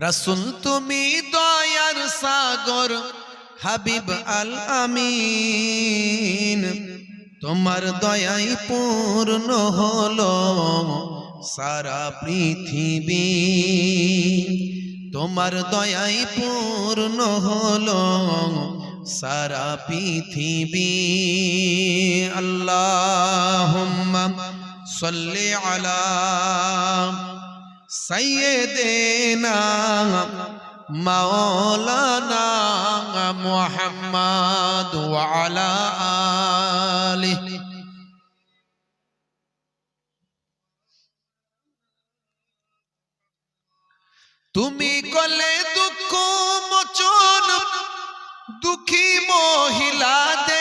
রাসূল তুমি দয়ার সাগর হাবিব আল আমিন, তোমার দয়াই পূর্ণ হলো সারা পৃথিবী, তোমার দয়াই পূর্ণ হলো সারা পৃথিবী। আল্লাহুম্মা সাল্লি আলা সাইয়্যিদিনা মাওলানা মুহাম্মদ ওয়া আলা আলিহি। তুমি করলে দুঃখ মোচন দুঃখী মহিলাদের